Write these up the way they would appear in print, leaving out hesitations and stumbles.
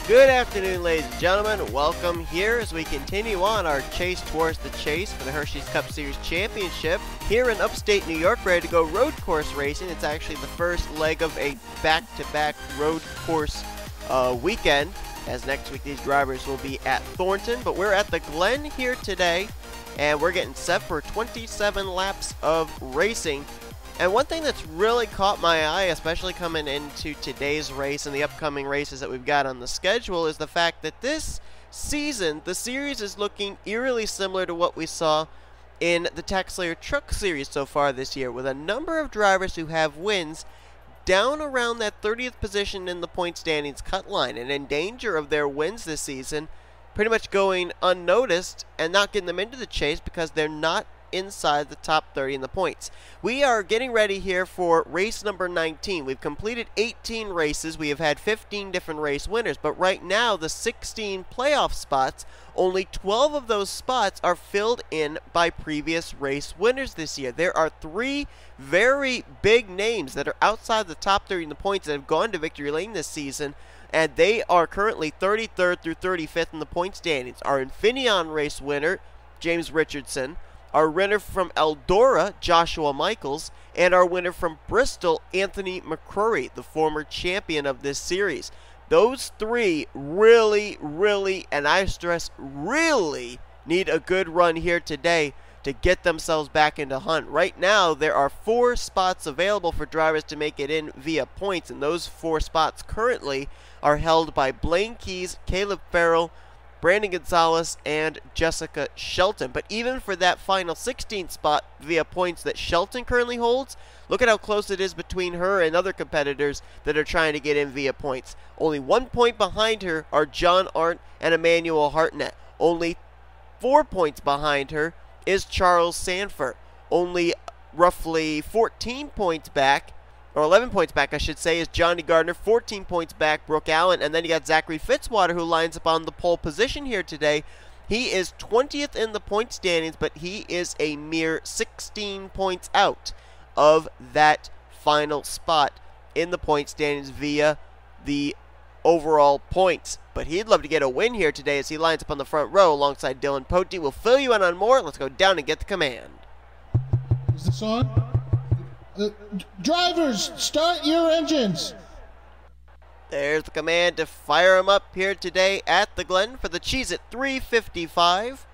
Good afternoon, ladies and gentlemen. Welcome here as we continue on our chase towards the chase for the Hershey's Cup Series Championship. Here in upstate New York, ready to go road course racing. It's actually the first leg of a back-to-back road course weekend, as next week these drivers will be at Thornton. But we're at the Glen here today, and we're getting set for 27 laps of racing. And one thing that's really caught my eye, especially coming into today's race and the upcoming races that we've got on the schedule, is the fact that this season, the series is looking eerily similar to what we saw in the Taxslayer Truck Series so far this year, with a number of drivers who have wins down around that 30th position in the point standings cut line, and in danger of their wins this season pretty much going unnoticed and not getting them into the chase because they're not inside the top 30 in the points. We are getting ready here for race number 19. We've completed 18 races. We have had 15 different race winners, but right now the 16 playoff spots, only 12 of those spots are filled in by previous race winners this year. There are 3 very big names that are outside the top 30 in the points that have gone to victory lane this season, and they are currently 33rd through 35th in the point standings. Our Infineon race winner, J Richardson, our winner from Eldora, Joshua Michaels, and our winner from Bristol, Anthony McCrury, the former champion of this series. Those 3 really, and I stress really, need a good run here today to get themselves back into hunt. Right now, there are 4 spots available for drivers to make it in via points, and those 4 spots currently are held by Blaine Keys, Caleb Farrell, Brandon Gonzales, and Jessica Shelton. But even for that final 16th spot via points that Shelton currently holds, look at how close it is between her and other competitors that are trying to get in via points. Only 1 point behind her are J Arndt and Emmanuel Hartnett. Only 4 points behind her is Charles Sandfer. Only roughly 14 points back, or 11 points back, I should say, is J Gardner. 14 points back, B Allan. And then you got Z Fitzwater, who lines up on the pole position here today. He is 20th in the point standings, but he is a mere 16 points out of that final spot in the point standings via the overall points. But he'd love to get a win here today as he lines up on the front row alongside D Poteet. We'll fill you in on more. Let's go down and get the command. Is this on? Drivers, start your engines. There's the command to fire them up here today at the Glen for the Cheez-It 355.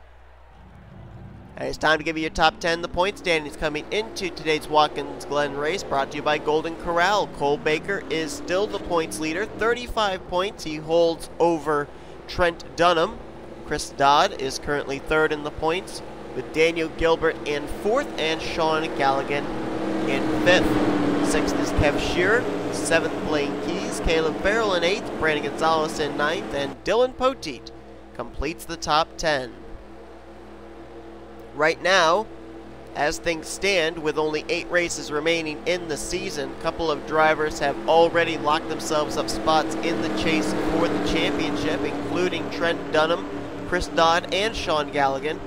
And it's time to give you your top 10 the point standings coming into today's Watkins Glen race, brought to you by Golden Corral. Cole Baker is still the points leader, 35 points. He holds over Trent Dunham. Chris Dodd is currently 3rd in the points, with Daniel Guilbert in 4th and Sean Gallighan in 5th. 6th is K Shearer, 7th Blaine Keys, Caleb Farrell in 8th, Brandon Gonzales in 9th, and D Poteet completes the top 10. Right now, as things stand, with only 8 races remaining in the season, a couple of drivers have already locked themselves up spots in the chase for the championship, including Trent Dunham, Chris Dodd, and Sean Gallighan.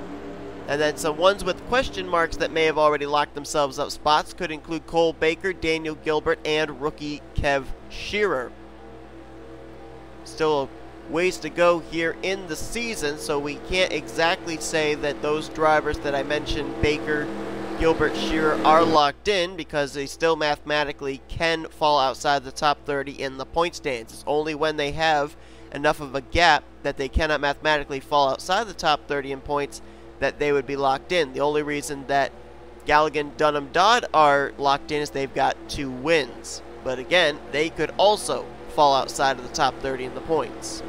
And then some ones with question marks that may have already locked themselves up spots could include Cole Baker, Daniel Guilbert, and rookie K Shearer. Still ways to go here in the season, so we can't exactly say that those drivers that I mentioned, Baker, Guilbert, Shearer, are locked in, because they still mathematically can fall outside the top 30 in the point standings. It's only when they have enough of a gap that they cannot mathematically fall outside the top 30 in points that they would be locked in. The only reason that Gallighan, Dunham, Dodd are locked in is they've got 2 wins. But again, they could also fall outside of the top 30 in the points.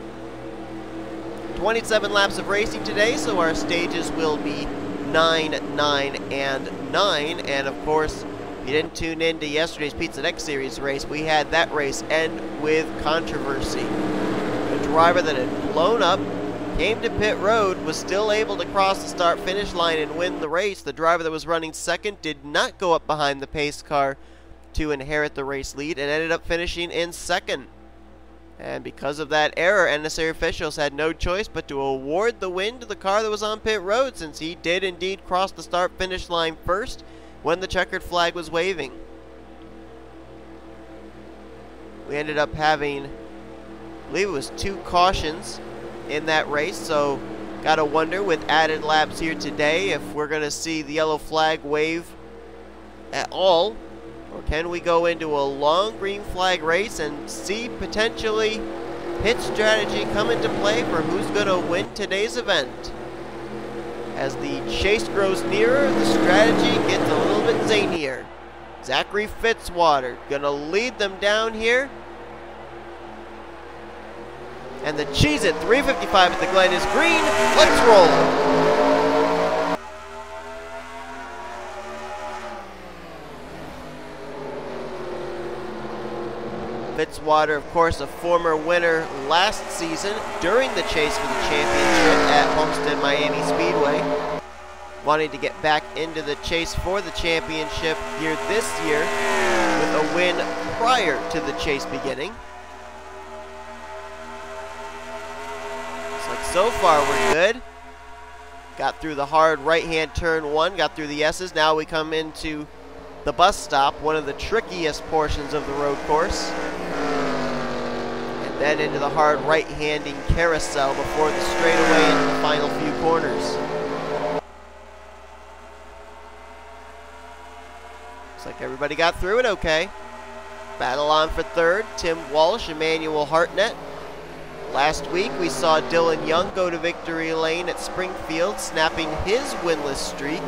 27 laps of racing today, so our stages will be 9, 9, and 9. And of course, if you didn't tune in to yesterday's Pizza X Series race, we had that race end with controversy. A driver that had blown up, came to pit road, was still able to cross the start-finish line and win the race. The driver that was running second did not go up behind the pace car to inherit the race lead and ended up finishing in second. And because of that error, NNSCRA officials had no choice but to award the win to the car that was on pit road, since he did indeed cross the start-finish line first when the checkered flag was waving. We ended up having I believe it was 2 cautions in that race, so gotta wonder with added laps here today if we're gonna see the yellow flag wave at all, or can we go into a long green flag race and see potentially pit strategy come into play for who's gonna win today's event. As the chase grows nearer, the strategy gets a little bit zanier. Zachary Fitzwater gonna lead them down here. And the Cheez-It 355 at the Glen is green. Let's roll. Fitzwater, of course, a former winner last season during the chase for the championship at Homestead Miami Speedway. Wanting to get back into the chase for the championship here this year with a win prior to the chase beginning. Looks like so far we're good. Got through the hard right-hand turn 1, got through the S's. Now we come into the bus stop, one of the trickiest portions of the road course. And then into the hard right-handing carousel before the straightaway into the final few corners. Looks like everybody got through it okay. Battle on for third, Tim Walsh, Emmanuel Hartnett. Last week we saw Dylan Young go to victory lane at Springfield, snapping his winless streak.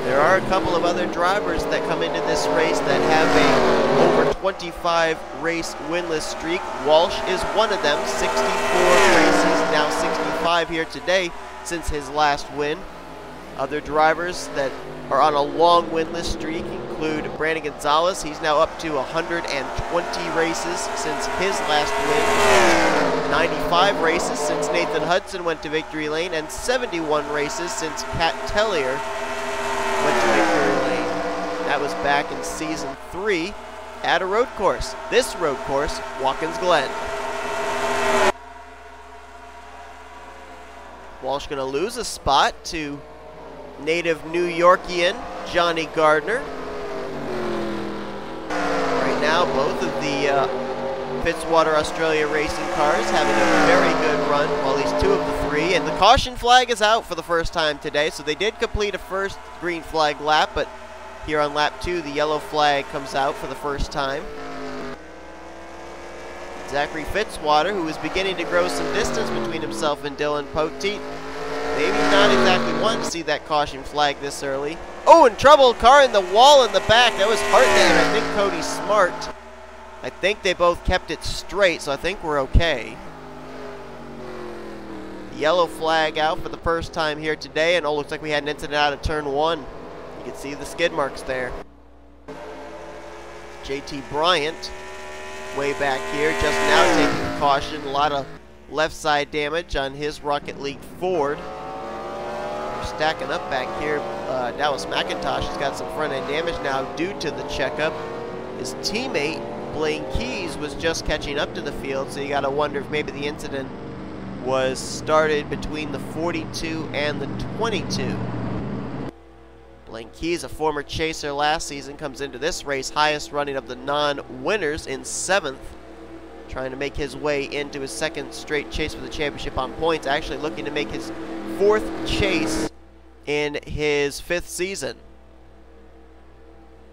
There are a couple of other drivers that come into this race that have a over 25 race winless streak. Walsh is one of them, 64 races, now 65 here today since his last win. Other drivers that are on a long winless streak include Brandon Gonzales. He's now up to 120 races since his last win. 95 races since Nathan Hudson went to victory lane, and 71 races since K Tellier went to victory lane. That was back in season 3 at a road course. This road course, Watkins Glen. Walsh gonna lose a spot to native New Yorkian J Gardner. Right now, both of the Fitzwater Australia racing cars having a very good run, well, at least 2 of the 3. And the caution flag is out for the first time today, so they did complete a first green flag lap, but here on lap 2, the yellow flag comes out for the first time. Zachary Fitzwater, who is beginning to grow some distance between himself and D Poteet, maybe not exactly wanting to see that caution flag this early. Oh, and trouble, car in the wall in the back. That was Hartnett and I think Cody Smart. I think they both kept it straight, so I think we're okay. Yellow flag out for the first time here today, and oh, looks like we had an incident out of turn 1. You can see the skid marks there. JT Bryant, way back here, just now taking the caution. A lot of left side damage on his Rocket League Ford. We're stacking up back here. Dallas McIntosh has got some front end damage now due to the checkup. His teammate Blaine Keys was just catching up to the field, so you got to wonder if maybe the incident was started between the 42 and the 22. Blaine Keys, a former chaser last season, comes into this race highest running of the non-winners in 7th, trying to make his way into his 2nd straight chase for the championship on points, actually looking to make his 4th chase in his 5th season.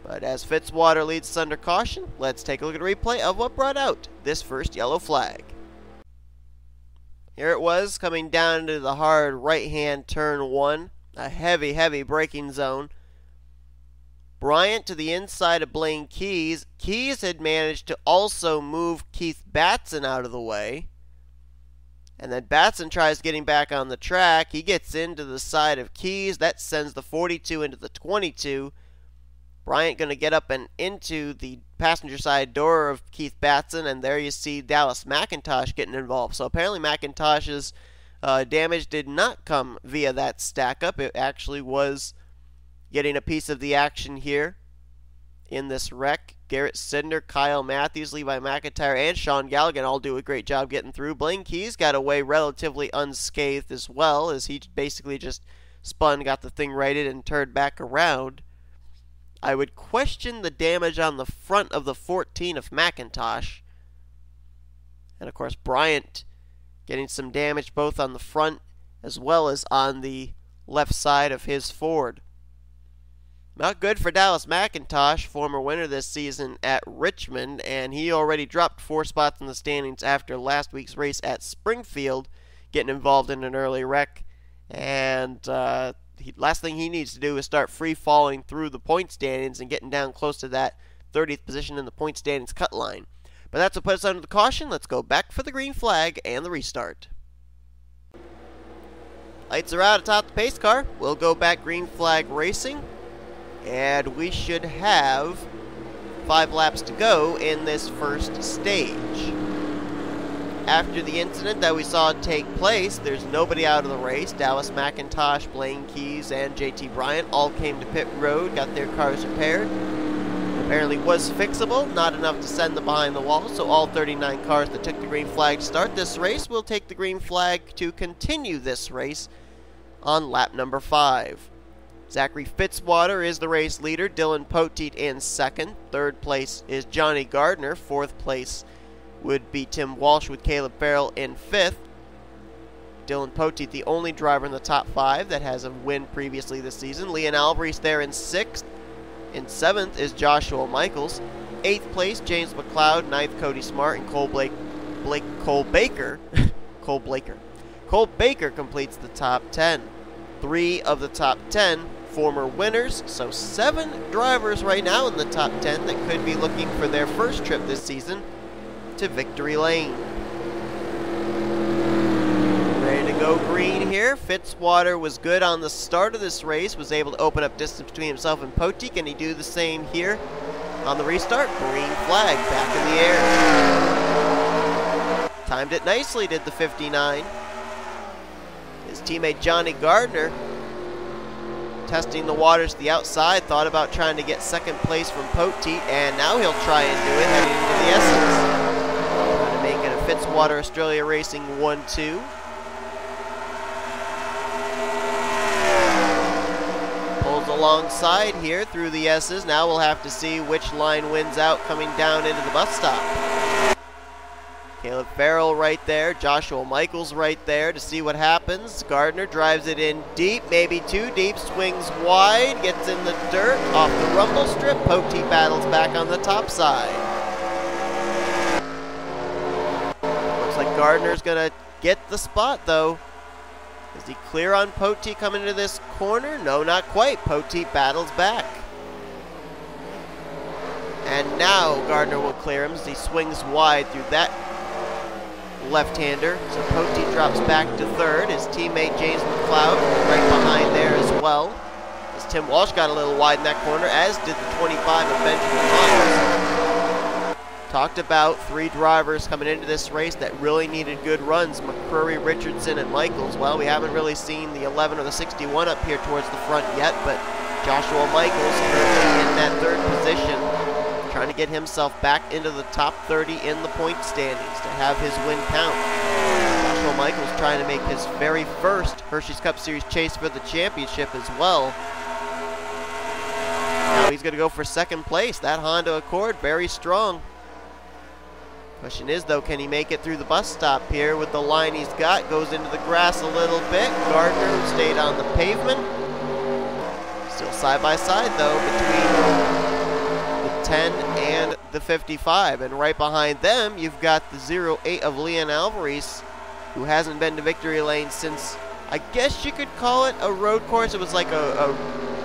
But as Fitzwater leads us under caution, let's take a look at a replay of what brought out this first yellow flag. Here it was, coming down into the hard right-hand turn 1. A heavy, heavy braking zone. Bryant to the inside of Blaine Keys. Keys had managed to also move Keith Batson out of the way. And then Batson tries getting back on the track. He gets into the side of Keys. That sends the 42 into the 22. Bryant going to get up and into the passenger side door of Keith Batson, and there you see Dallas McIntosh getting involved. So apparently McIntosh's damage did not come via that stack up. It actually was getting a piece of the action here in this wreck. Garrett Sydnor, Kyle Mathews, Levi McIntyre, and Sean Gallighan all do a great job getting through. Blaine Keys got away relatively unscathed as well, as he basically just spun, got the thing righted, and turned back around. I would question the damage on the front of the 14 of McIntosh, And of course, Bryant getting some damage both on the front as well as on the left side of his Ford. Not good for Dallas McIntosh, former winner this season at Richmond, and he already dropped 4 spots in the standings after last week's race at Springfield, getting involved in an early wreck. And last thing he needs to do is start free falling through the point standings and getting down close to that 30th position in the point standings cut line. But that's what puts us under the caution. Let's go back for the green flag and the restart. Lights are out atop the pace car. We'll go back green flag racing. And we should have 5 laps to go in this first stage. After the incident that we saw take place, there's nobody out of the race. Dallas McIntosh, Blaine Keys, and JT Bryant all came to pit road, got their cars repaired. Apparently was fixable, not enough to send them behind the wall, so all 39 cars that took the green flag to start this race will take the green flag to continue this race on lap number 5. Zachary Fitzwater is the race leader, Dylan Poteet in second. Third place is Johnny Gardner. Fourth place would be Tim Walsh with Caleb Farrell in fifth. Dylan Poteet, the only driver in the top 5 that has a win previously this season. L Alvarise there in sixth. In seventh is Joshua Michaels. Eighth place, James McCloud. Ninth, Cody Smart. And Cole Baker. Cole Baker completes the top 10. 3 of the top 10 former winners, so 7 drivers right now in the top 10 that could be looking for their first trip this season to victory lane. Ready to go green here. Fitzwater was good on the start of this race, was able to open up distance between himself and Poteet. Can he do the same here on the restart? Green flag back in the air. Timed it nicely, did the 59. His teammate Johnny Gardner testing the waters to the outside, thought about trying to get second place from Poteet, and now he'll try and do it heading into the Essex. Trying to make it a Fitzwater Australia Racing 1-2. Pulls alongside here through the S's. Now we'll have to see which line wins out coming down into the bus stop. Caleb Farrell right there, Joshua Michaels right there to see what happens. Gardner drives it in deep, maybe too deep, swings wide, gets in the dirt, off the rumble strip. Poteet battles back on the top side. Looks like Gardner's gonna get the spot though. Is he clear on Poteet coming into this corner? No, not quite. Poteet battles back. And now Gardner will clear him as he swings wide through that left-hander. So Poteet drops back to third. His teammate James McCloud right behind there as well. As Tim Walsh got a little wide in that corner, as did the 25 of Benjamin Miles. Talked about 3 drivers coming into this race that really needed good runs. McCrury, Richardson, and Michaels. Well, we haven't really seen the 11 or the 61 up here towards the front yet, but Joshua Michaels currently in that third position, trying to get himself back into the top 30 in the point standings to have his win count. Joshua Michaels trying to make his very first Hershey's Cup Series chase for the championship as well. Now he's going to go for second place. That Honda Accord, very strong. Question is, though, can he make it through the bus stop here with the line he's got? Goes into the grass a little bit. Gardner stayed on the pavement. Still side by side, though, between 10 and the 55, and right behind them you've got the 08 of L Alvarise, who hasn't been to victory lane since, I guess you could call it a road course. It was like a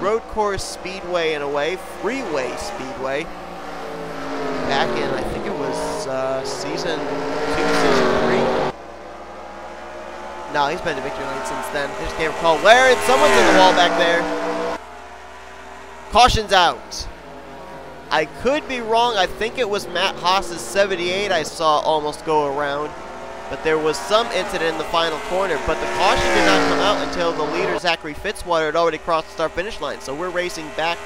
road course speedway in a way, freeway speedway, back in, I think it was season 2, season 3. No, he's been to victory lane since then. I just can't recall where, and someone's in the wall back there. Caution's out. I could be wrong. I think it was M Haas's 78 I saw almost go around. But there was some incident in the final corner. But the caution did not come out until the leader, Zachary Fitzwater, had already crossed the start-finish line. So we're racing back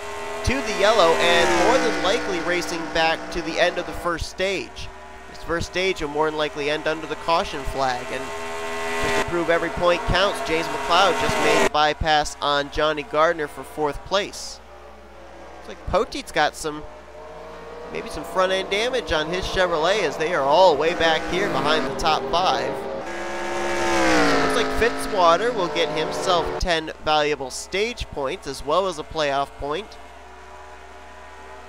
to the yellow and more than likely racing back to the end of the first stage. This first stage will more than likely end under the caution flag. And just to prove every point counts, James McCloud just made a bypass on Johnny Gardner for 4th place. Looks like Poteet's got some maybe some front end damage on his Chevrolet, as they are all way back here behind the top 5. Looks like Fitzwater will get himself 10 valuable stage points as well as a playoff point.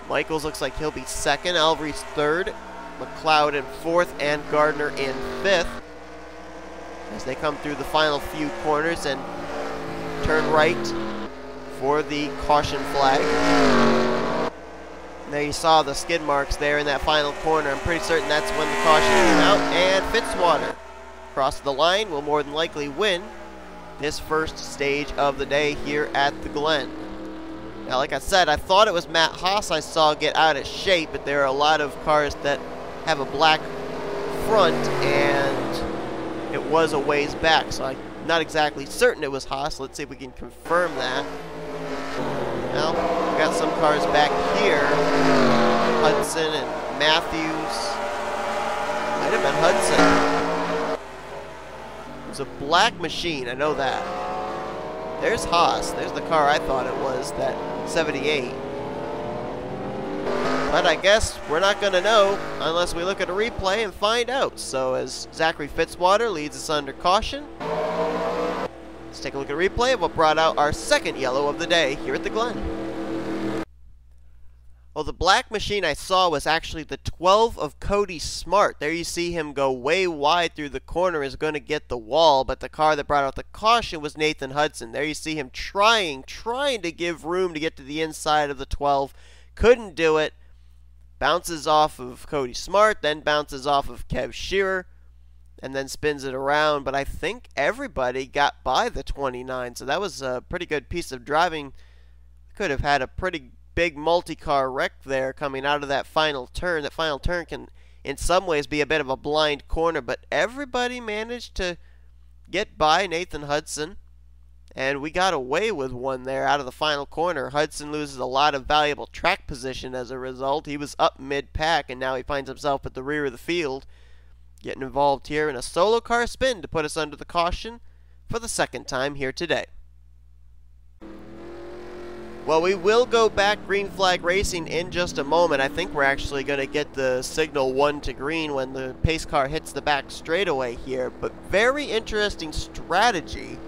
Michaels looks like he'll be 2nd, Alvarise 3rd, McCloud in 4th, and Gardner in 5th. As they come through the final few corners and turn right for the caution flag. There you saw the skid marks there in that final corner. I'm pretty certain that's when the caution came out. And Fitzwater across the line will more than likely win this first stage of the day here at the Glen. Now, like I said, I thought it was M Haas I saw get out of shape, but there are a lot of cars that have a black front, and it was a ways back, so I'm not exactly certain it was Haas. Let's see if we can confirm that. Well, we got some cars back here. Hudson and Mathews. Might have been Hudson. It was a black machine, I know that. There's Haas. There's the car I thought it was, that 78. But I guess we're not going to know unless we look at a replay and find out. So as Zachary Fitzwater leads us under caution, let's take a look at a replay of what brought out our 2nd yellow of the day here at the Glen. Well, the black machine I saw was actually the 12 of Cody Smart. There you see him go way wide through the corner, is going to get the wall, but the car that brought out the caution was Nathan Hudson. There you see him trying to give room to get to the inside of the 12. Couldn't do it. Bounces off of Cody Smart, then bounces off of K Shearer, and then spins it around. But I think everybody got by the 29, so that was a pretty good piece of driving. Could have had a pretty big multi-car wreck there coming out of that final turn. That final turn can, in some ways, be a bit of a blind corner, but everybody managed to get by Nathan Hudson, and we got away with one there out of the final corner. Hudson loses a lot of valuable track position as a result. He was up mid-pack, and now he finds himself at the rear of the field, getting involved here in a solo car spin to put us under the caution for the 2nd time here today. Well, we will go back green flag racing in just a moment. I think we're actually going to get the signal 1 to green when the pace car hits the back straightaway here. But very interesting strategy.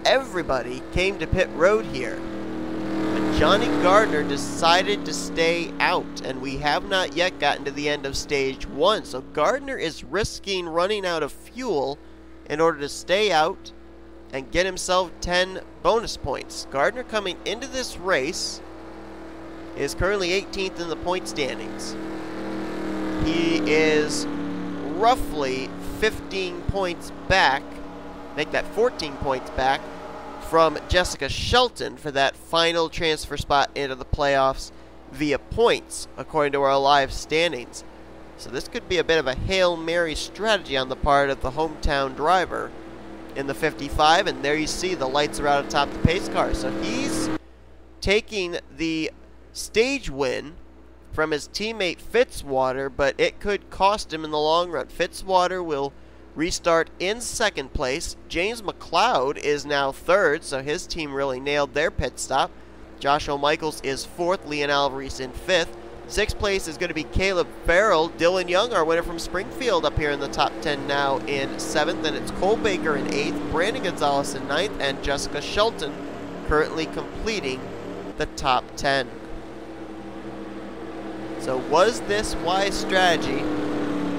Everybody came to pit road here. But Johnny Gardner decided to stay out, and we have not yet gotten to the end of stage 1. So Gardner is risking running out of fuel in order to stay out and get himself 10 bonus points. Gardner, coming into this race, is currently 18th in the point standings. He is roughly 15 points back, make that 14 points back, from J Shelton for that final transfer spot into the playoffs via points, according to our live standings. So this could be a bit of a Hail Mary strategy on the part of the hometown driver in the 55, and there you see the lights are out atop the pace car. So he's taking the stage win from his teammate Fitzwater, but it could cost him in the long run. Fitzwater will restart in 2nd place. James McCloud is now 3rd, so his team really nailed their pit stop. Josh O'Michaels is 4th, Leon Alvarise in 5th. 6th place is going to be Caleb Farrell. Dylan Young, our winner from Springfield, up here in the top 10 now in 7th. And it's Cole Baker in 8th, Brandon Gonzales in 9th, and J Shelton currently completing the top 10. So was this wise strategy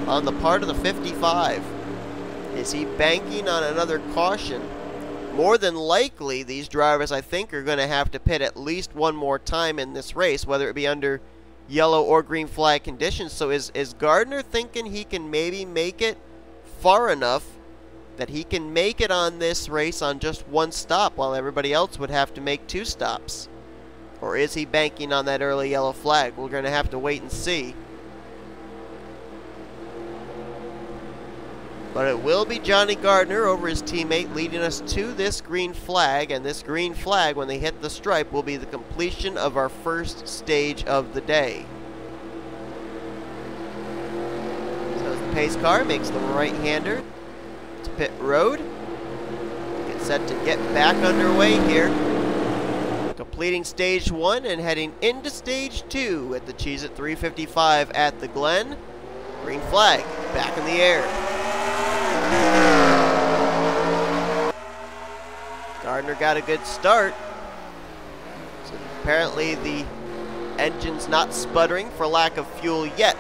on the part of the 55? Is he banking on another caution? More than likely, these drivers, I think, are going to have to pit at least one more time in this race, whether it be under yellow or green flag conditions. So is Gardner thinking he can maybe make it far enough that he can make it on this race on just one stop while everybody else would have to make 2 stops? Or is he banking on that early yellow flag? We're going to have to wait and see. But it will be Johnny Gardner over his teammate leading us to this green flag, and this green flag, when they hit the stripe, will be the completion of our first stage of the day. So as the pace car makes the right-hander to pit road, get set to get back underway here. completing stage 1 and heading into stage 2 at the Cheez It 355 at the Glen. Green flag back in the air. Gardner got a good start. So apparently the engine's not sputtering for lack of fuel yet.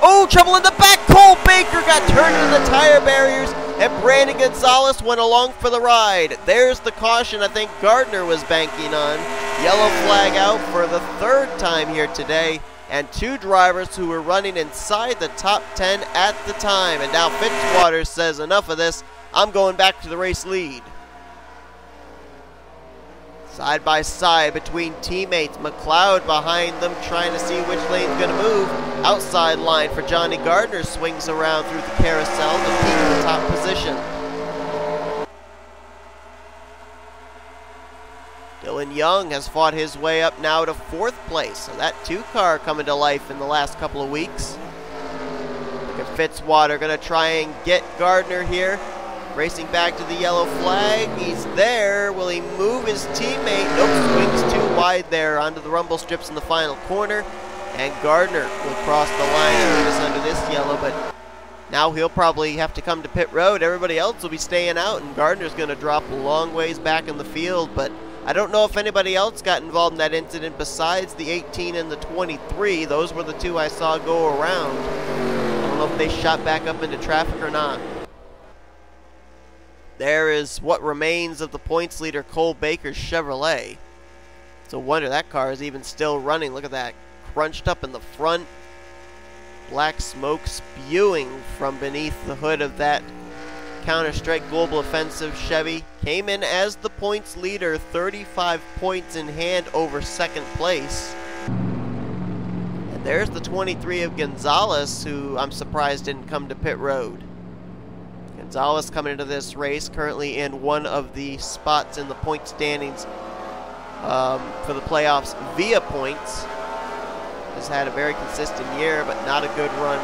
Oh, trouble in the back. Cole Baker got turned into the tire barriers, and Brandon Gonzales went along for the ride. There's the caution I think Gardner was banking on. Yellow flag out for the 3rd time here today, and 2 drivers who were running inside the top 10 at the time. And now Fitzwater says, enough of this, I'm going back to the race lead. Side by side between teammates, McCloud behind them trying to see which lane's going to move. Outside line for Johnny Gardner swings around through the carousel to peak the top position. Dylan Young has fought his way up now to 4th place, so that 2 car coming to life in the last couple of weeks. Look at Fitzwater going to try and get Gardner here. Racing back to the yellow flag. He's there. Will he move his teammate? Nope, swings too wide there onto the rumble strips in the final corner. And Gardner will cross the line and leave us under this yellow, but now he'll probably have to come to pit road. Everybody else will be staying out, and Gardner's going to drop a long ways back in the field. But I don't know if anybody else got involved in that incident besides the 18 and the 23. Those were the 2 I saw go around. I don't know if they shot back up into traffic or not. There is what remains of the points leader, Cole Baker's Chevrolet. It's a wonder that car is even still running. Look at that. Crunched up in the front. Black smoke spewing from beneath the hood of that Counter-Strike Global Offensive Chevy. Came in as the points leader, 35 points in hand over 2nd place. And there's the 23 of Gonzales, who I'm surprised didn't come to pit road. Gonzales coming into this race currently in one of the spots in the point standings for the playoffs via points. Has had a very consistent year, but not a good run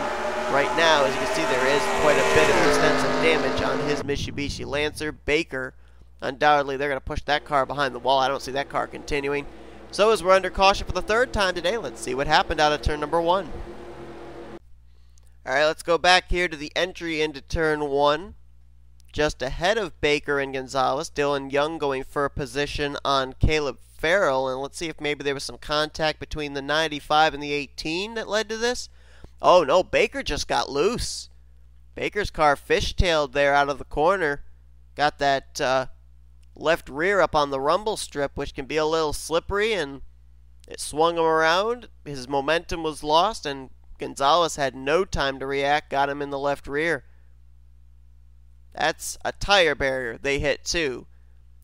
right now. As you can see, there is quite a bit of extensive damage on his Mitsubishi Lancer. Baker, undoubtedly, they're going to push that car behind the wall. I don't see that car continuing. So as we're under caution for the 3rd time today, let's see what happened out of turn number 1. All right, let's go back here to the entry into turn 1. Just ahead of Baker and Gonzales, Dylan Young going for a position on Caleb Farrell, and let's see if maybe there was some contact between the 95 and the 18 that led to this. Oh no, Baker just got loose. Baker's car fishtailed there out of the corner. Got that left rear up on the rumble strip, which can be a little slippery, and it swung him around. His momentum was lost, and Gonzales had no time to react, got him in the left rear. That's a tire barrier they hit too.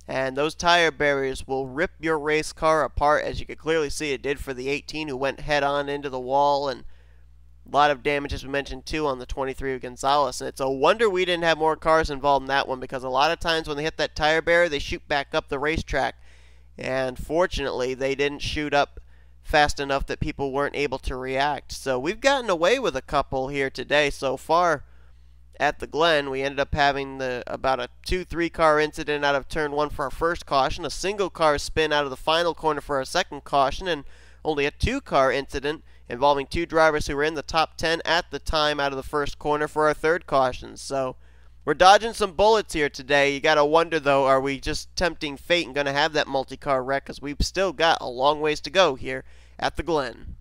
And those tire barriers will rip your race car apart, as you can clearly see it did for the 18, who went head on into the wall, and a lot of damage, as we mentioned too, on the 23 of Gonzales. And it's a wonder we didn't have more cars involved in that one, because a lot of times when they hit that tire barrier, they shoot back up the racetrack. And fortunately, they didn't shoot up fast enough that people weren't able to react. So we've gotten away with a couple here today so far at the Glen. We ended up having about a 2-3 car incident out of turn 1 for our first caution, a single car spin out of the final corner for our second caution, and only a 2-car incident involving 2 drivers who were in the top 10 at the time out of the first corner for our third caution. So we're dodging some bullets here today. You got to wonder, though, are we just tempting fate and going to have that multi-car wreck? Because we've still got a long ways to go here at the Glen.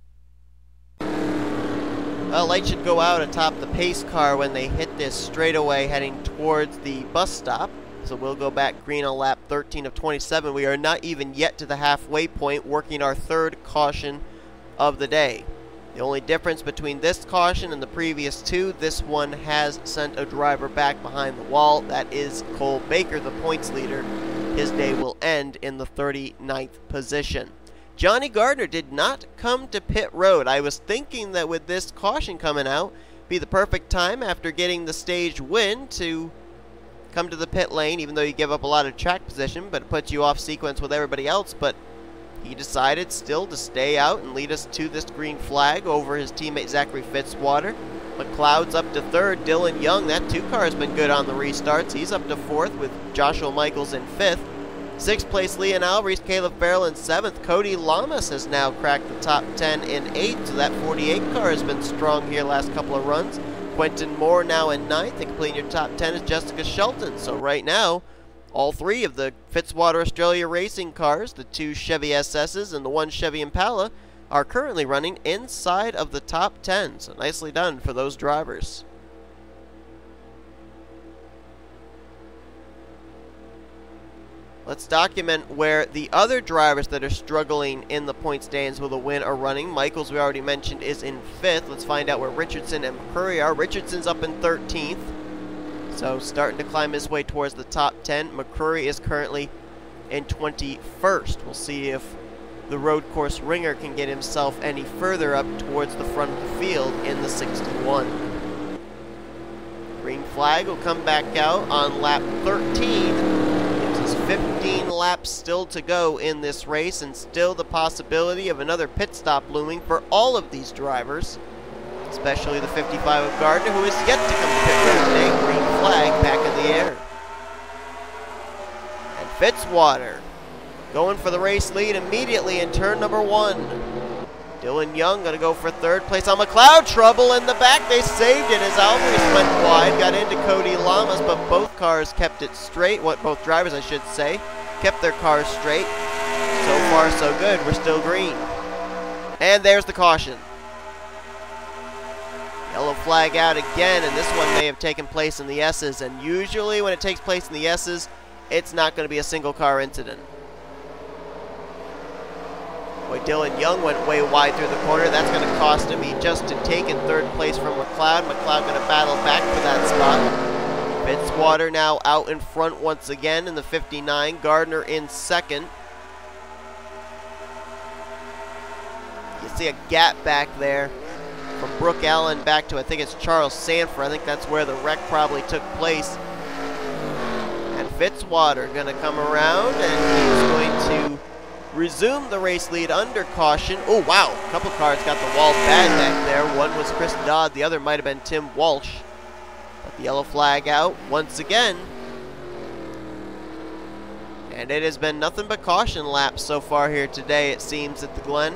Well, light should go out atop the pace car when they hit this straightaway heading towards the bus stop. So we'll go back green on lap 13 of 27. We are not even yet to the halfway point, working our third caution of the day. The only difference between this caution and the previous 2, this one has sent a driver back behind the wall. That is Cole Baker, the points leader. His day will end in the 39th position. Johnny Gardner did not come to pit road. I was thinking that with this caution coming out, be the perfect time after getting the stage win to come to the pit lane, even though you give up a lot of track position, but it puts you off sequence with everybody else. But he decided still to stay out and lead us to this green flag over his teammate Zachary Fitzwater. McCloud's up to 3rd. Dylan Young, that 2 car has been good on the restarts. He's up to 4th with Joshua Michaels in 5th. 6th place, L Alvarise, K Farrell in 7th. Cody Llamas has now cracked the top 10 in 8th, so that 48 car has been strong here last couple of runs. Quentin Moore now in 9th, and completing your top 10 is Jessica Shelton. So right now, all 3 of the Fitzwater Australia racing cars, the 2 Chevy SS's and the 1 Chevy Impala, are currently running inside of the top 10. So nicely done for those drivers. Let's document where the other drivers that are struggling in the point standings with a win are running. Michaels, we already mentioned, is in 5th. Let's find out where Richardson and McCrury are. Richardson's up in 13th, so starting to climb his way towards the top 10. McCrury is currently in 21st. We'll see if the road course ringer can get himself any further up towards the front of the field in the 61. Green flag will come back out on lap 13. 15 laps still to go in this race, and still the possibility of another pit stop looming for all of these drivers, especially the 55 of Gardner, who is yet to come to pit road today. Green flag back in the air. And Fitzwater going for the race lead immediately in turn number 1. Dylan Young going to go for 3rd place. On McCloud, trouble in the back. They saved it as Alvarez went wide. Got into Cody Llamas, but both cars kept it straight. Both drivers, I should say, kept their cars straight. So far, so good. We're still green. And there's the caution. Yellow flag out again, and this one may have taken place in the S's. And usually when it takes place in the S's, it's not going to be a single car incident. Boy, Dylan Young went way wide through the corner. That's going to cost him. He just had taken 3rd place from McCloud. McCloud going to battle back for that spot. Fitzwater now out in front once again in the 59. Gardner in 2nd. You see a gap back there from B Allan back to, I think it's Charles Sandfer. I think that's where the wreck probably took place. And Fitzwater going to come around, and he's going to resume the race lead under caution. Oh, wow. A couple cars got the wall bad back there. One was Chris Dodd. The other might have been Tim Walsh. But the yellow flag out once again. And it has been nothing but caution laps so far here today, it seems, at the Glen.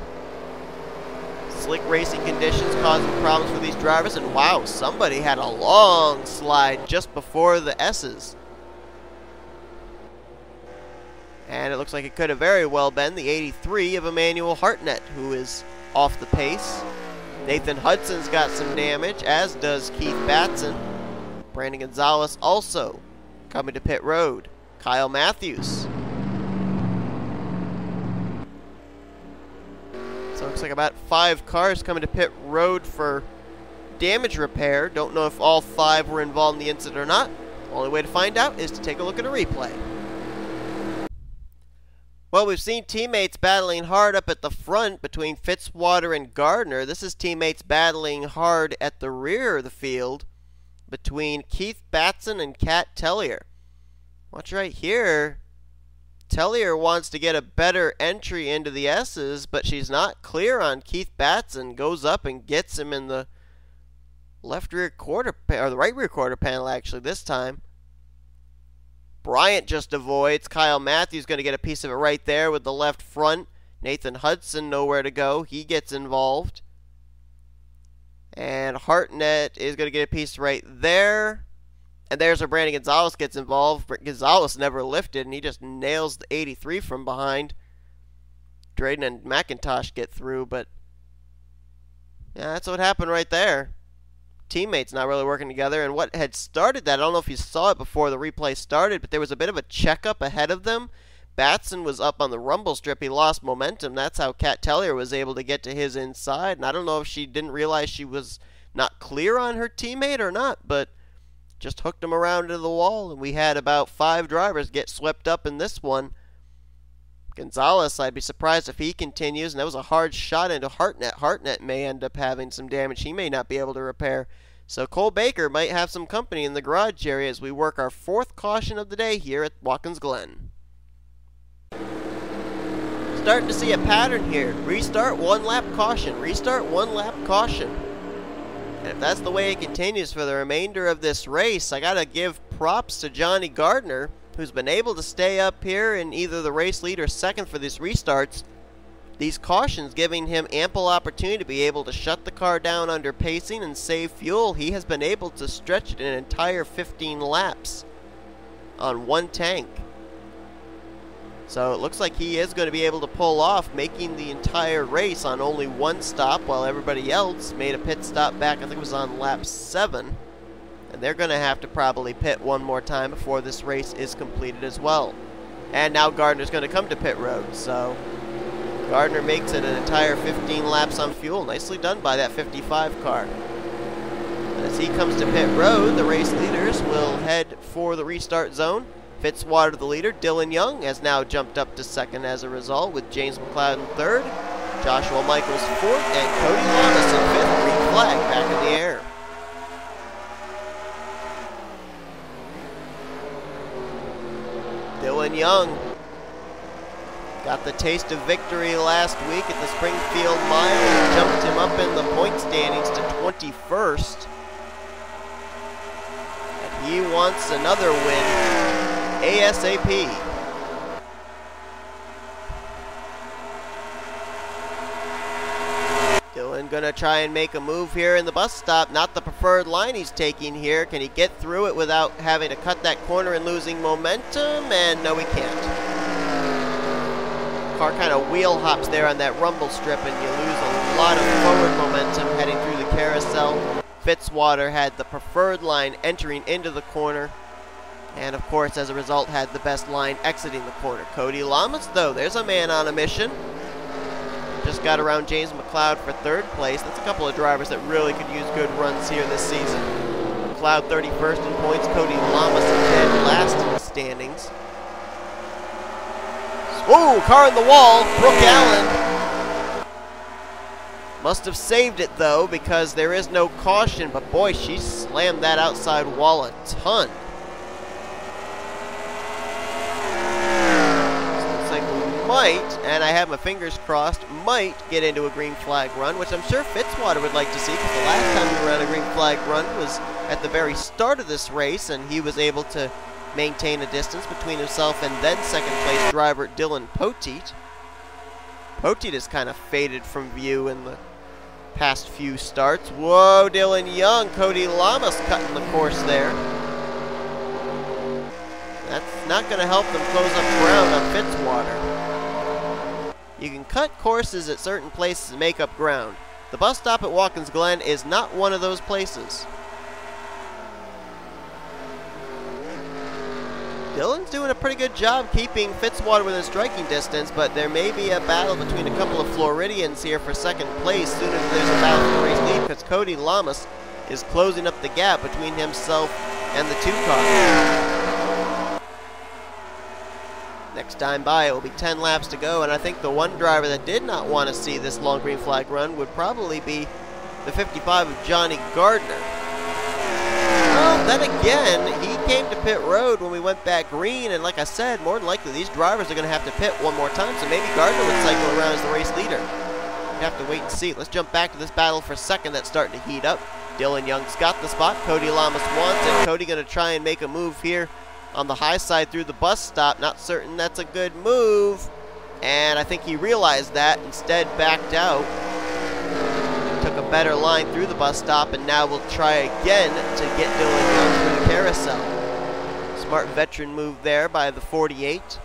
Slick racing conditions causing problems for these drivers. And wow, somebody had a long slide just before the S's. And it looks like it could have very well been the 83 of Emmanuel Hartnett, who is off the pace. Nathan Hudson's got some damage, as does Keith Batson. Brandon Gonzales also coming to pit road. Kyle Mathews. So it looks like about 5 cars coming to pit road for damage repair. Don't know if all 5 were involved in the incident or not. The only way to find out is to take a look at a replay. Well, we've seen teammates battling hard up at the front between Fitzwater and Gardner. This is teammates battling hard at the rear of the field between Keith Batson and K Tellier. Watch right here. Tellier wants to get a better entry into the S's, but she's not clear on Keith Batson. Goes up and gets him in the left rear quarter, or the right rear quarter panel actually this time. Bryant just avoids. Kyle Mathews going to get a piece of it right there with the left front. Nathan Hudson nowhere to go. He gets involved. And Hartnett is going to get a piece right there. And there's where Brandon Gonzales gets involved. Gonzales never lifted, and he just nails the 83 from behind. Drayton and McIntosh get through, but yeah, that's what happened right there. Teammates not really working together, and what had started that, I don't know if you saw it before the replay started, but there was a bit of a checkup ahead of them. Batson was up on the rumble strip. He lost momentum. That's how K Tellier was able to get to his inside, and I don't know if she didn't realize she was not clear on her teammate or not, but just hooked him around into the wall, and we had about 5 drivers get swept up in this one. Gonzales, I'd be surprised if he continues, and that was a hard shot into Hartnett. Hartnett may end up having some damage he may not be able to repair. So Cole Baker might have some company in the garage area as we work our 4th caution of the day here at Watkins Glen. Starting to see a pattern here. Restart, 1 lap caution. Restart, 1 lap caution. And if that's the way it continues for the remainder of this race, I got to give props to Johnny Gardner. who's been able to stay up here in either the race lead or second for these restarts. These cautions giving him ample opportunity to be able to shut the car down under pacing and save fuel. He has been able to stretch it an entire 15 laps on one tank. So it looks like he is going to be able to pull off, making the entire race on only one stop, while everybody else made a pit stop back, I think it was on lap 7. And they're going to have to probably pit one more time before this race is completed as well. And now Gardner's going to come to pit road, so Gardner makes it an entire 15 laps on fuel. Nicely done by that 55 car. As he comes to pit road, the race leaders will head for the restart zone. Fitzwater, the leader. Dylan Young has now jumped up to second as a result, with James McCloud in third, Joshua Michaels fourth, and Cody Llamas in fifth. Green flag back in the air. Dylan Young got the taste of victory last week at the Springfield Mile and jumped him up in the point standings to 21st. And he wants another win ASAP. Dylan gonna try and make a move here in the bus stop. Not the preferred line he's taking here. Can he get through it without having to cut that corner and losing momentum? And no, he can't. Car kind of wheel hops there on that rumble strip, and you lose a lot of forward momentum heading through the carousel. Fitzwater had the preferred line entering into the corner, and of course, as a result, had the best line exiting the corner. Cody Llamas, though, there's a man on a mission. Just got around James McCloud for third place. That's a couple of drivers that really could use good runs here this season. McCloud 31st in points, Cody Llamas dead last in the standings. Ooh, car in the wall, Brooke Allan. Must have saved it, though, because there is no caution, but boy, she slammed that outside wall a ton. Might, and I have my fingers crossed, might get into a green flag run, which I'm sure Fitzwater would like to see, because the last time we were on a green flag run was at the very start of this race, and he was able to maintain a distance between himself and then second place driver Dylan Poteet. Poteet has kind of faded from view in the past few starts. Whoa, Dylan Young, Cody Llamas cutting the course there. That's not going to help them close up ground on Fitzwater. You can cut courses at certain places and make up ground. The bus stop at Watkins Glen is not one of those places. Dylan's doing a pretty good job keeping Fitzwater within striking distance, but there may be a battle between a couple of Floridians here for second place soon as there's a battle for the race lead, because Cody Llamas is closing up the gap between himself and the two cars. Next time by, it will be 10 laps to go, and I think the one driver that did not want to see this long green flag run would probably be the 55 of J Gardner. Well, then again, he came to pit road when we went back green, and like I said, more than likely these drivers are going to have to pit one more time, so maybe Gardner would cycle around as the race leader. We have to wait and see. Let's jump back to this battle for second that's starting to heat up. Dylan Young's got the spot. Cody Llamas wants it. Cody going to try and make a move here on the high side through the bus stop. Not certain that's a good move, and I think he realized that, instead backed out. Took a better line through the bus stop, and now we'll try again to get Dylan Young through the carousel. Smart veteran move there by the 48.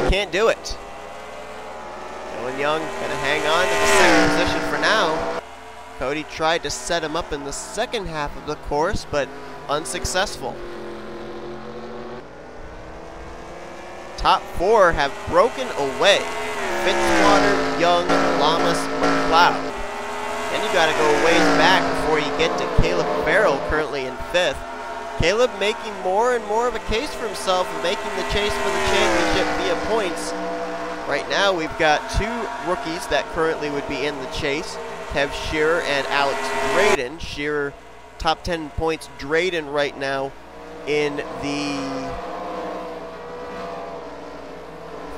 Can't do it. Dylan Young gonna hang on to the second position for now. Cody tried to set him up in the second half of the course, but unsuccessful. Top four have broken away. Fitzwater, Young, Llamas, McCloud. Then you gotta go ways back before you get to Caleb Farrell, currently in fifth. Caleb making more and more of a case for himself and making the chase for the championship via points. Right now we've got two rookies that currently would be in the chase, K Shearer and Alex Drayton. Shearer top 10 points, Drayton right now in the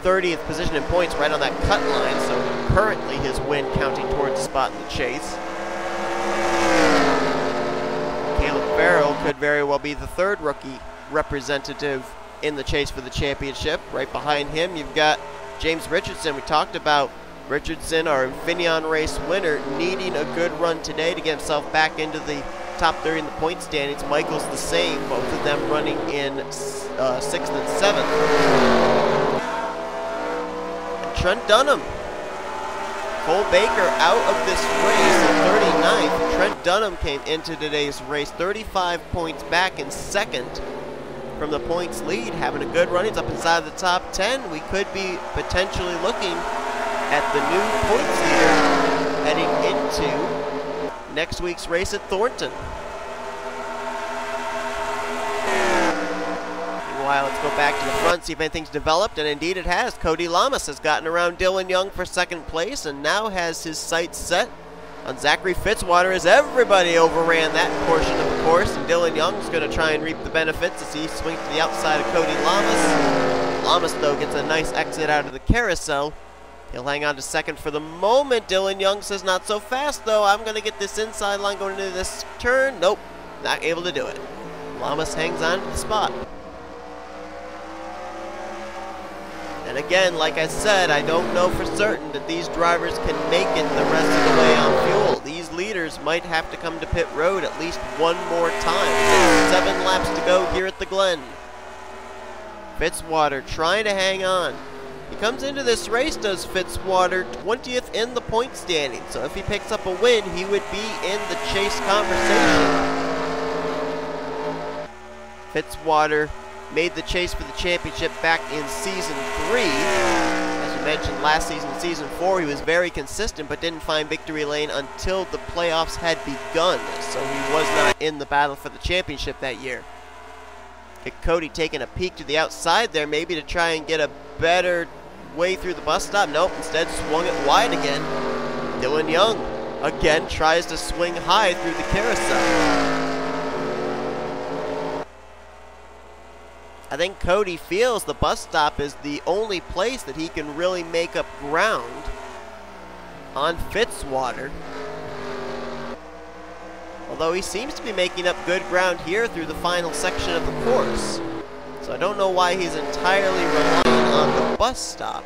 30th position in points, right on that cut line, so currently his win counting towards a spot in the chase. Farrell could very well be the third rookie representative in the chase for the championship. Right behind him, you've got James Richardson. We talked about Richardson, our Infineon race winner, needing a good run today to get himself back into the top 30 in the point standings. Michael's the same, both of them running in 6th and 7th. And Trent Dunham. Cole Baker out of this race at 39th. Trent Dunham came into today's race 35 points back in 2nd from the points lead, having a good run. He's up inside the top 10. We could be potentially looking at the new points leader heading into next week's race at Thornton. Meanwhile, let's go back to the front, see if anything's developed, and indeed it has. Cody Llamas has gotten around Dylan Young for 2nd place and now has his sights set on Zachary Fitzwater as everybody overran that portion of the course, and Dylan Young's going to try and reap the benefits as he swings to the outside of Cody Llamas. Llamas, though, gets a nice exit out of the carousel. He'll hang on to 2nd for the moment. Dylan Young says, not so fast, though. I'm going to get this inside line going into this turn. Nope, not able to do it. Llamas hangs on to the spot. And again, like I said, I don't know for certain that these drivers can make it the rest of the way on fuel. These leaders might have to come to pit road at least one more time. 7 laps to go here at the Glen. Fitzwater trying to hang on. He comes into this race, does Fitzwater, 20th in the point standing. So if he picks up a win, he would be in the chase conversation. Fitzwater made the chase for the championship back in Season 3. As you mentioned, last season, Season 4, he was very consistent but didn't find victory lane until the playoffs had begun, so he was not in the battle for the championship that year. Cody taking a peek to the outside there, maybe to try and get a better way through the bus stop. Nope, instead swung it wide again. Dylan Young again tries to swing high through the carousel. I think Cody feels the bus stop is the only place that he can really make up ground on Fitzwater. Although he seems to be making up good ground here through the final section of the course. So I don't know why he's entirely relying on the bus stop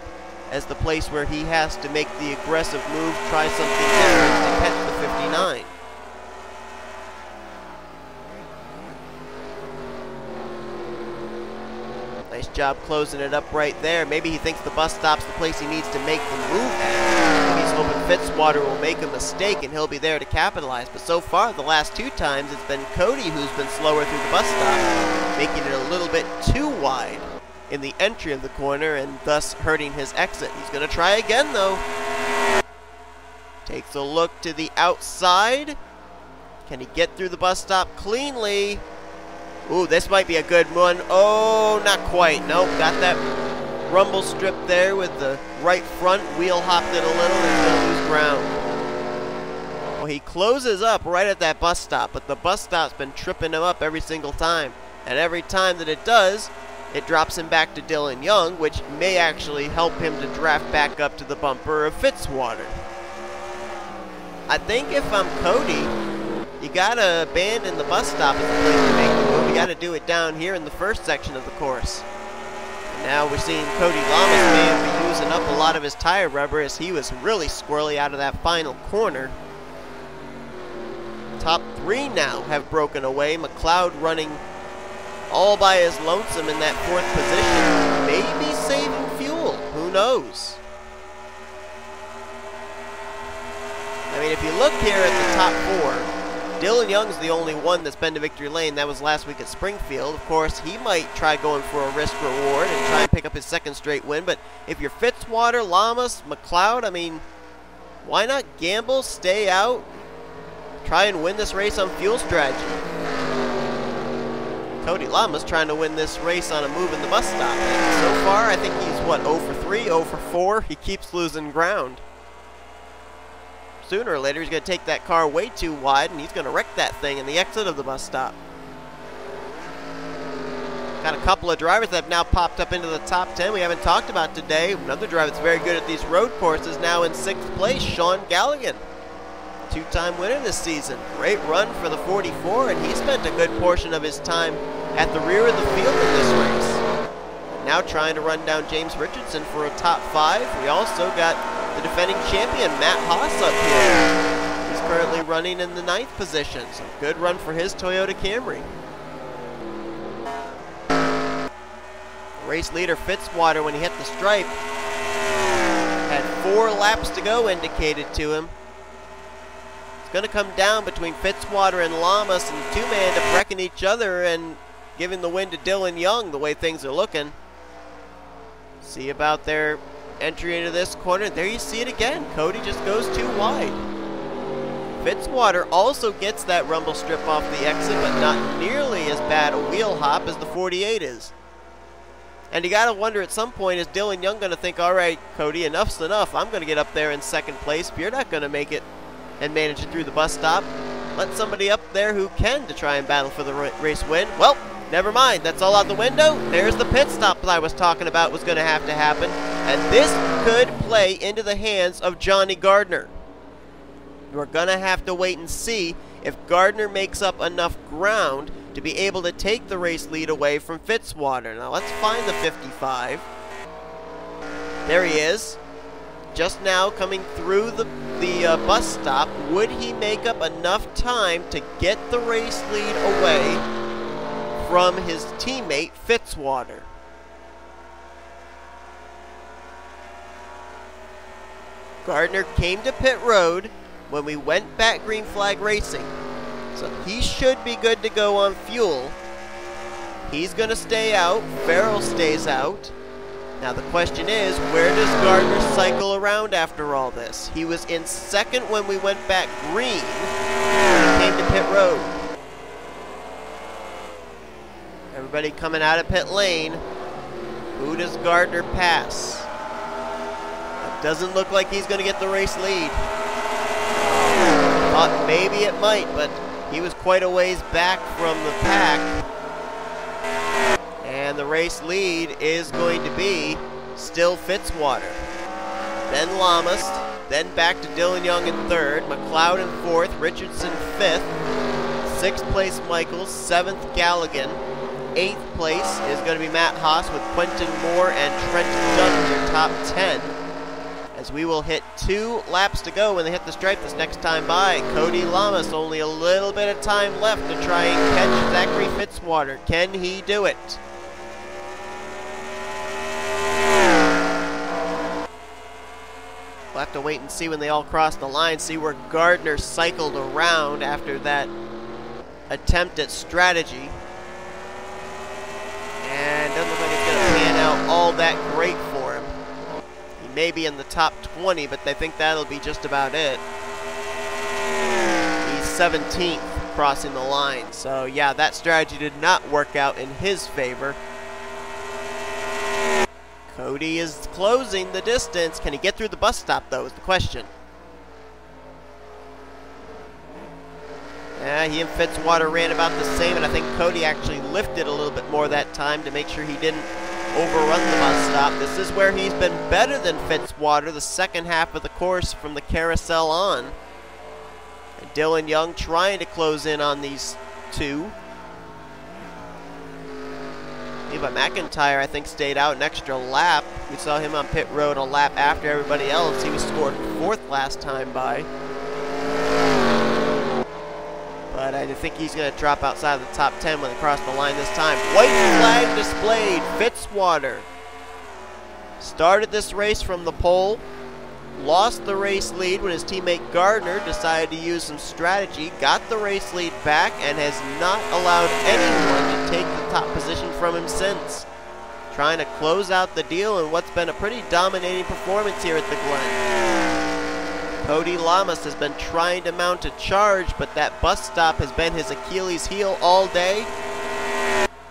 as the place where he has to make the aggressive move, try something different to catch the 59. Nice job closing it up right there. Maybe he thinks the bus stop's the place he needs to make the move at. He's hoping Fitzwater will make a mistake and he'll be there to capitalize. But so far, the last 2 times, it's been Cody who's been slower through the bus stop, making it a little bit too wide in the entry of the corner and thus hurting his exit. He's going to try again, though. Takes a look to the outside. Can he get through the bus stop cleanly? Ooh, this might be a good one. Oh, not quite. Nope, got that rumble strip there with the right front. Wheel hopped it a little and he'll lose ground. Well, he closes up right at that bus stop, but the bus stop's been tripping him up every single time. And every time that it does, it drops him back to Dylan Young, which may actually help him to draft back up to the bumper of Fitzwater. I think if I'm Cody, you gotta abandon the bus stop as the place to make the move. You gotta do it down here in the first section of the course. And now we're seeing Cody Llamas may be using up a lot of his tire rubber as he was really squirrely out of that final corner. Top 3 now have broken away. McCloud running all by his lonesome in that 4th position. Maybe saving fuel. Who knows? I mean, if you look here at the top 4, Dylan Young's the only one that's been to victory lane. That was last week at Springfield. Of course, he might try going for a risk reward and try and pick up his 2nd straight win. But if you're Fitzwater, Llamas, McCloud, I mean, why not gamble, stay out, try and win this race on fuel strategy? Cody Llamas trying to win this race on a move in the bus stop. And so far, I think he's, what, 0 for 3, 0 for 4? He keeps losing ground. Sooner or later, he's going to take that car way too wide, and he's going to wreck that thing in the exit of the bus stop. Got a couple of drivers that have now popped up into the top 10 we haven't talked about today. Another driver that's very good at these road courses, now in 6th place, Sean Gallighan. Two-time winner this season. Great run for the 44, and he spent a good portion of his time at the rear of the field in this race. Now trying to run down James Richardson for a top 5. We also got the defending champion, Matt Haas, up here. He's currently running in the 9th position, so good run for his Toyota Camry. Race leader Fitzwater, when he hit the stripe, had 4 laps to go indicated to him. It's going to come down between Fitzwater and Llamas, and the two may end up wrecking each other and giving the win to Dylan Young the way things are looking. See about their entry into this corner. There you see it again. Cody just goes too wide. Fitzwater also gets that rumble strip off the exit, but not nearly as bad a wheel hop as the 48 is. And you got to wonder at some point, is Dylan Young going to think, all right, Cody, enough's enough. I'm going to get up there in 2nd place. If you're not going to make it and manage it through the bus stop, let somebody up there who can to try and battle for the race win. Well, never mind. That's all out the window. There's the pit stop that I was talking about was going to have to happen. And this could play into the hands of Johnny Gardner. We're going to have to wait and see if Gardner makes up enough ground to be able to take the race lead away from Fitzwater. Now let's find the 55. There he is. Just now coming through the bus stop. Would he make up enough time to get the race lead away from his teammate Fitzwater? Gardner came to pit road when we went back green flag racing. So he should be good to go on fuel. He's going to stay out. Farrell stays out. Now the question is, where does Gardner cycle around after all this? He was in 2nd when we went back green. He came to pit road. Everybody coming out of pit lane. Who does Gardner pass? It doesn't look like he's going to get the race lead. Thought maybe it might, but he was quite a ways back from the pack. And the race lead is going to be still Fitzwater. Then Llamas. Then back to Dylan Young in 3rd. McCloud in 4th. Richardson 5th. 6th place Michaels. 7th Gallighan. 8th place is going to be Matt Haas with Quentin Moore and Trent Dunn in your top 10. As we will hit 2 laps to go when they hit the stripe this next time by. Cody Llamas, only a little bit of time left to try and catch Zachary Fitzwater. Can he do it? We'll have to wait and see when they all cross the line, see where Gardner cycled around after that attempt at strategy. And doesn't look like it's going to pan out all that great for him. He may be in the top 20, but they think that'll be just about it. He's 17th crossing the line. So yeah, that strategy did not work out in his favor. Cody is closing the distance. Can he get through the bus stop, though, is the question. Yeah, he and Fitzwater ran about the same, and I think Cody actually lifted a little bit more that time to make sure he didn't overrun the bus stop. This is where he's been better than Fitzwater the 2nd half of the course from the carousel on. And Dylan Young trying to close in on these two. But McIntyre, I think, stayed out an extra lap. We saw him on pit road a lap after everybody else. He was scored 4th last time by. But I think he's going to drop outside of the top 10 when they cross the line this time. White flag displayed. Fitzwater started this race from the pole. Lost the race lead when his teammate Gardner decided to use some strategy, got the race lead back, and has not allowed anyone to take the top position from him since. Trying to close out the deal in what's been a pretty dominating performance here at the Glen. Cody Llamas has been trying to mount a charge, but that bus stop has been his Achilles heel all day.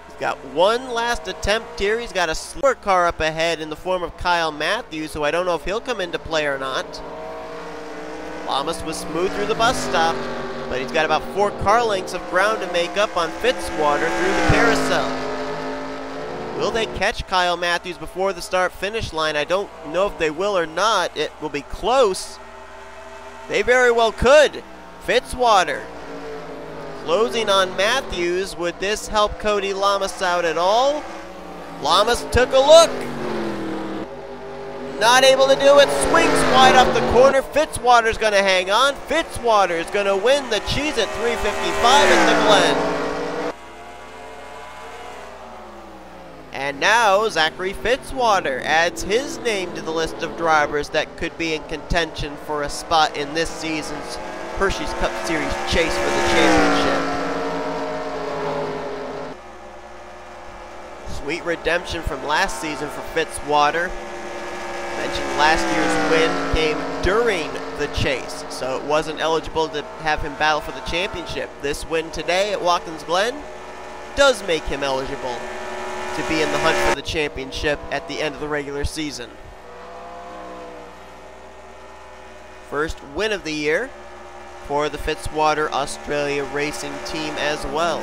He's got one last attempt here. He's got a slower car up ahead in the form of K Mathews, who I don't know if he'll come into play or not. Llamas was smooth through the bus stop, but he's got about 4 car lengths of ground to make up on Fitzwater through the carousel. Will they catch Kyle Mathews before the start-finish line? I don't know if they will or not. It will be close. They very well could. Fitzwater closing on Mathews. Would this help Cody Llamas out at all? Llamas took a look. Not able to do it. Swings wide off the corner. Fitzwater's going to hang on. Fitzwater is going to win the Cheese at 355 at the Glen. And now Zachary Fitzwater adds his name to the list of drivers that could be in contention for a spot in this season's Hershey's Cup Series chase for the championship. Sweet redemption from last season for Fitzwater. Mentioned last year's win came during the chase, so it wasn't eligible to have him battle for the championship. This win today at Watkins Glen does make him eligible to be in the hunt for the championship at the end of the regular season. First win of the year for the Fitzwater Australia racing team as well.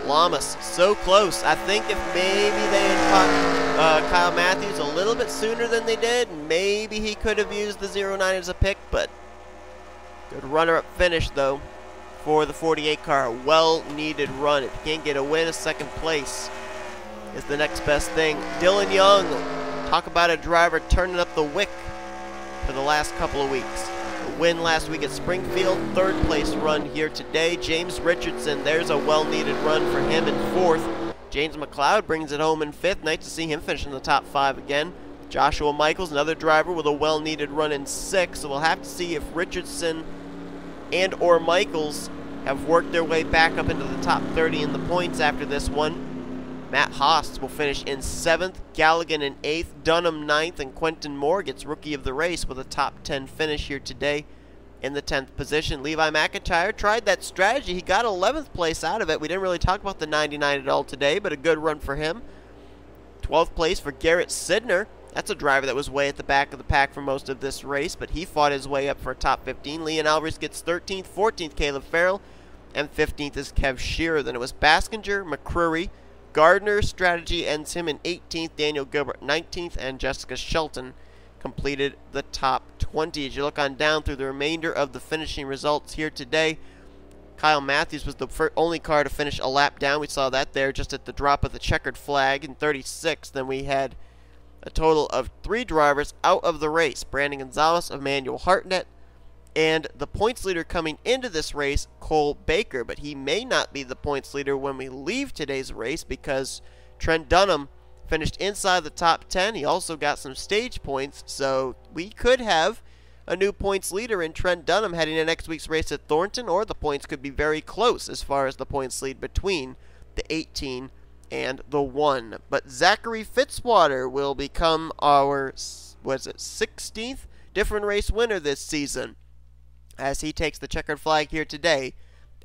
Llamas so close. I think if maybe they had caught Kyle Mathews a little bit sooner than they did, maybe he could have used the 09 as a pick, but good runner-up finish though for the 48 car. Well-needed run. If you can't get a win, a second place is the next best thing. Dylan Young, talk about a driver turning up the wick for the last couple of weeks. A win last week at Springfield, third place run here today. James Richardson, there's a well-needed run for him in fourth. J McCloud brings it home in fifth. Nice to see him finish in the top five again. Joshua Michaels, another driver with a well-needed run in sixth. So we'll have to see if Richardson and or Michaels have worked their way back up into the top 30 in the points after this one. Matt Haas will finish in 7th, Gallighan in 8th, Dunham 9th, and Quentin Moore gets Rookie of the Race with a top 10 finish here today in the 10th position. Levi McIntyre tried that strategy. He got 11th place out of it. We didn't really talk about the 99 at all today, but a good run for him. 12th place for G Sydnor. That's a driver that was way at the back of the pack for most of this race, but he fought his way up for a top 15. L Alvarise gets 13th, 14th Caleb Farrell, and 15th is K Shearer. Then it was Baskinger, McCrury, Gardner's strategy ends him in 18th, Daniel Guilbert 19th, and J Shelton completed the top 20. As you look on down through the remainder of the finishing results here today, Kyle Mathews was the only car to finish a lap down. We saw that there just at the drop of the checkered flag in 36th. Then we had a total of 3 drivers out of the race. Brandon Gonzales, Emmanuel Hartnett, and the points leader coming into this race, Cole Baker. But he may not be the points leader when we leave today's race because Trent Dunham finished inside the top 10. He also got some stage points, so we could have a new points leader in Trent Dunham heading into next week's race at Thornton, or the points could be very close as far as the points lead between the 18 and the 1. But Zachary Fitzwater will become our, 16th different race winner this season as he takes the checkered flag here today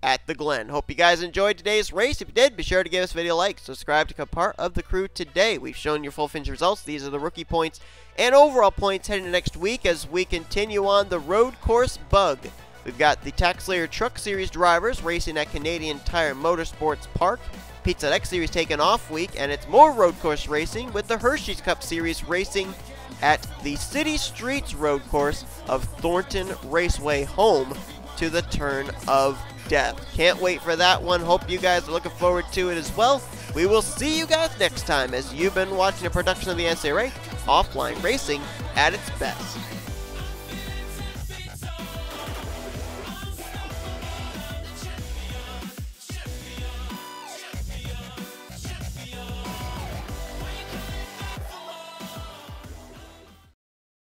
at the Glen. Hope you guys enjoyed today's race. If you did, be sure to give this video a like, subscribe to become part of the crew today. We've shown your full finish results. These are the rookie points and overall points heading to next week as we continue on the road course bug. We've got the Tax Layer Truck Series drivers racing at Canadian Tire Motorsports Park. Pizza X Series taking off week, and it's more road course racing with the Hershey's Cup Series racing at the City Streets road course of Thornton Raceway, home to the Turn of Death. Can't wait for that one. Hope you guys are looking forward to it as well. We will see you guys next time as you've been watching a production of the NNSCRA Offline Racing at its best.